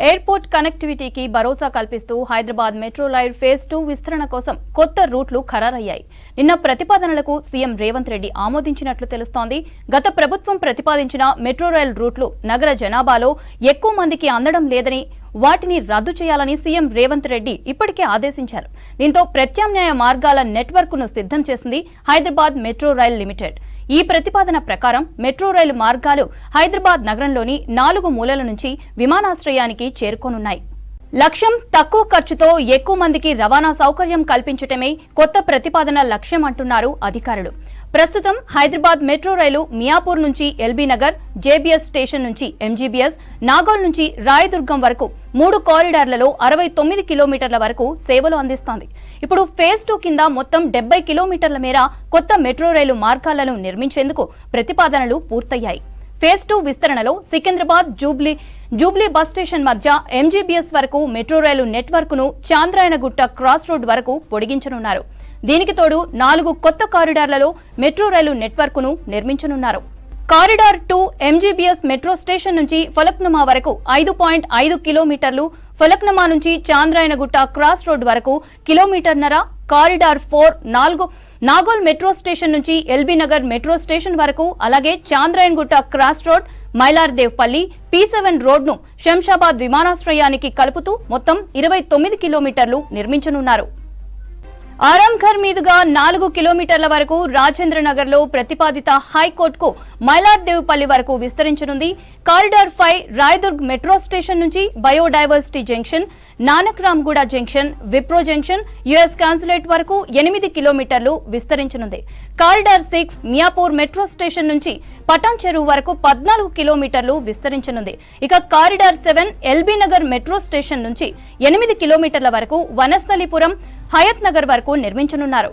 Airport కనెక్టివిటీకి భరోసా కల్పిస్తూ Hyderabad metro rail phase 2 విస్తరణ కోసం కొత్త రూట్లు ఖరారయ్యాయి. నిన్న ప్రతిపాదనలకు సీఎం రేవంత్ రెడ్డి ఆమోదించినట్లు తెలుస్తోంది. గత ప్రభుత్వం ప్రతిపాదించిన మెట్రో రైల్ రూట్లు నగర జనాభాలో ఎక్కువ మందికి అందడం లేదని, వాటిని రద్దు చేయాలని సీఎం రేవంత్ రెడ్డి ఇప్పటికే ఆదేశించారు. దీంతో ప్రత్యామ్నాయ మార్గాల నెట్వర్క్ను సిద్ధం చేసింది హైదరాబాద్ మెట్రో రైల్ లిమిటెడ్. ఈ ప్రతిపాదన ప్రకారం మెట్రో రైలు మార్గాలు హైదరాబాద్ నగరంలోని 4 మూలల నుంచి విమానాశ్రయానికి చేరుకోనున్నాయి. లక్ష్యం తక్కువ ఖర్చుతో ఎక్కువ మందికి రవాణా సౌకర్యం కల్పించటమే కొత్త ప్రతిపాదన లక్ష్యం అంటున్నారు అధికారులు. ప్రస్తుతం హైదరాబాద్ మెట్రో రైలు మియాపూర్ నుంచి ఎల్బీ నగర్, జేబీఎస్ స్టేషన్ నుంచి ఎంజీబీఎస్, నాగోల్ నుంచి రాయదుర్గం వరకు 3 కారిడార్లలో 69 కిలోమీటర్ల వరకు సేవలు అందిస్తోంది. ఇప్పుడు ఫేజ్ 2 కింద మొత్తం 70 కిలోమీటర్ల మేర కొత్త మెట్రో రైలు మార్గాలను నిర్మించేందుకు ప్రతిపాదనలు పూర్తయ్యాయి. ఫేజ్ 2 విస్తరణలో సికింద్రాబాద్ జూబ్లీ బస్ స్టేషన్ మధ్య ఎంజీబీఎస్ వరకు మెట్రో రైలు నెట్వర్క్ ను చాంద్రాయణగుట్ట క్రాస్ రోడ్ వరకు పొడిగించనున్నారు. దీనికి తోడు 4 కొత్త కారిడార్లలో మెట్రో రైలు నెట్వర్క్ ను నిర్మించనున్నారు. కారిడార్ 2 ఎంజీబీఎస్ మెట్రో స్టేషన్ నుంచి ఫలక్నుమా వరకు 5.5 కిలోమీటర్లు, ఫలక్నుమా నుంచి చాంద్రాయణగుట్ట క్రాస్ రోడ్ వరకు కిలోమీటర్న్నర, కారిడార్ 4 నాగోల్ మెట్రో స్టేషన్ నుంచి ఎల్బీ నగర్ మెట్రో స్టేషన్ వరకు, అలాగే Chandrayangutta cross road, Mailardevpally, P7 రోడ్ను శంషాబాద్ విమానాశ్రయానికి కలుపుతూ మొత్తం 29 కిలోమీటర్లు నిర్మించనున్నారు. ఆరాంఘర్ మీదుగా 4 కిలోమీటర్ల వరకు రాజేంద్రనగర్ లో ప్రతిపాదిత హైకోర్టుకు మైలార్దేవ్పల్లి వరకు విస్తరించనుంది. కారిడార్ 5 రాయదుర్గ్ మెట్రో స్టేషన్ నుంచి biodiversity junction, Nanakramguda junction, Wipro junction, US consulate వరకు 8 కిలోమీటర్లు విస్తరించనుంది. కారిడార్ 6 మియాపూర్ మెట్రో స్టేషన్ నుంచి పటాన్ చెరువు వరకు 14 కిలోమీటర్లు విస్తరించనుంది. ఇక corridor 7 LB Nagar metro station నుంచి 8 కిలోమీటర్ల వరకు వనస్థలిపురం, హయత్ నగర్ వరకు నిర్మించనున్నారు.